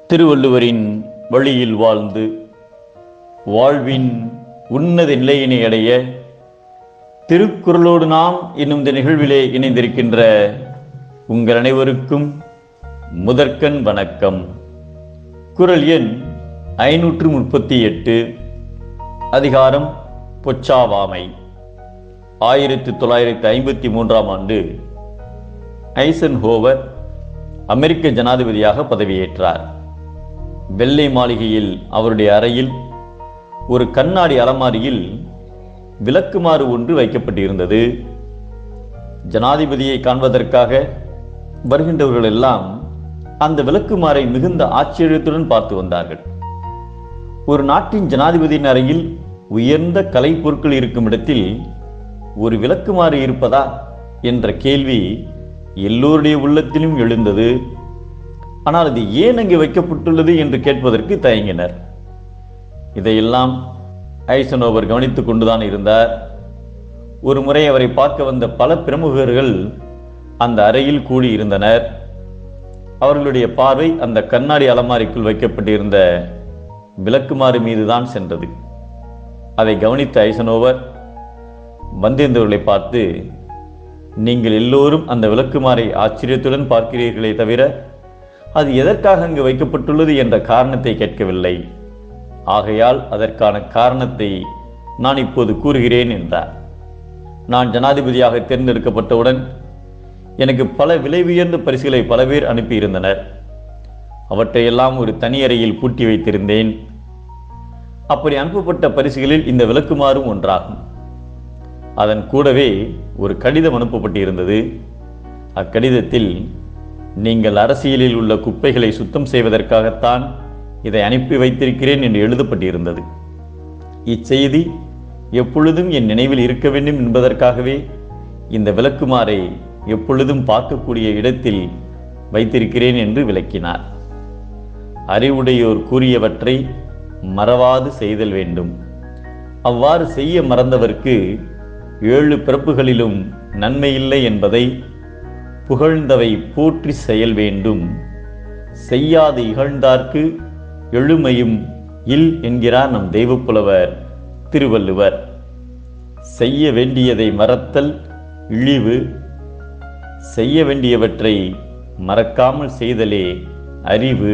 திருவள்ளுவரின் வழியில் வாழ்ந்து வாழ்வின் உன்னத நிலையினை அடைய திருக்குறளோடு நாம் என்னும் இந்த நிகழ்விலே இணைந்திருக்கின்ற உங்கள் அனைவருக்கும் முதற்கண் வணக்கம். குறள் எண் 538, அதிகாரம் பொச்சாவாமை. 1953ஆம் ஆண்டு ஐசன்ஹோவர் அமெரிக்க ஜனாதிபதியாக பதவியேற்றார். வெள்ளை மாளிகையில் அவருடைய அறையில் ஒரு கண்ணாடி அலமாரியில் விளக்குமாறு ஒன்று வைக்கப்பட்டிருந்தது. ஜனாதிபதியை காண்பதற்காக வருகின்றவர்கள் எல்லாம் அந்த விளக்குமாறை மிகுந்த ஆச்சரியத்துடன் பார்த்து வந்தார்கள். ஒரு நாட்டின் ஜனாதிபதியின் அறையில் உயர்ந்த கலை பொருட்கள் இருக்கும் இடத்தில் ஒரு விளக்குமாறு இருப்பதா என்ற கேள்வி எல்லோருடைய உள்ளத்திலும் எழுந்தது. ஆனால் அது ஏன் அங்கே வைக்கப்பட்டுள்ளது என்று கேட்பதற்கு தயங்கினர். இதையெல்லாம் ஐசன்ஹோவர் கவனித்துக் கொண்டுதான் இருந்தார். ஒரு முறை அவரை பார்க்க வந்த பல பிரமுகர்கள் அந்த அறையில் கூடியிருந்தனர். அவர்களுடைய பார்வை அந்த கண்ணாடி அலமாரிக்குள் வைக்கப்பட்டிருந்த விளக்குமாறு மீதுதான் சென்றது. அதை கவனித்த ஐசன்ஹோவர் வந்திருந்தவர்களை பார்த்து, நீங்கள் எல்லோரும் அந்த விளக்குமாறை ஆச்சரியத்துடன் பார்க்கிறீர்களே தவிர அது எதற்காக அங்கு வைக்கப்பட்டுள்ளது என்ற காரணத்தை கேட்கவில்லை. ஆகையால் அதற்கான காரணத்தை நான் இப்போது கூறுகிறேன் என்றார். நான் ஜனாதிபதியாக தேர்ந்தெடுக்கப்பட்டவுடன் எனக்கு பல விலை உயர்ந்த பரிசுகளை பல பேர் அனுப்பியிருந்தனர். அவற்றையெல்லாம் ஒரு தனி அறையில் பூட்டி வைத்திருந்தேன். அப்படி அனுப்பப்பட்ட பரிசுகளில் இந்த விளக்குமாறும் ஒன்றாகும். அதன் கூடவே ஒரு கடிதம் அனுப்பப்பட்டிருந்தது. அக்கடிதத்தில், நீங்கள் அரசியலில் உள்ள குப்பைகளை சுத்தம் செய்வதற்காகத்தான் இதை அனுப்பி வைத்திருக்கிறேன் என்று எழுதப்பட்டிருந்தது. இச்செய்தி எப்பொழுதும் என் நினைவில் இருக்க வேண்டும் என்பதற்காகவே இந்த விளக்குமாறை எப்பொழுதும் பார்க்கக்கூடிய இடத்தில் வைத்திருக்கிறேன் என்று விளக்கினார். அறிவுடையோர் கூறியவற்றை மறவாது செய்தல் வேண்டும். அவ்வாறு செய்ய மறந்தவர்க்கு 7 பிறப்புகளிலும் நன்மை இல்லை என்பதை புகழ்ந்தவை போற்றி செயல் வேண்டும். செய்யாது இகழ்ந்தார்க்கு எழுமையும் இல் என்கிறார் நம் தெய்வப்புலவர் திருவள்ளுவர். செய்ய வேண்டியதை மறத்தல் இழிவு, செய்ய வேண்டியவற்றை மறக்காமல் செய்தலே அறிவு.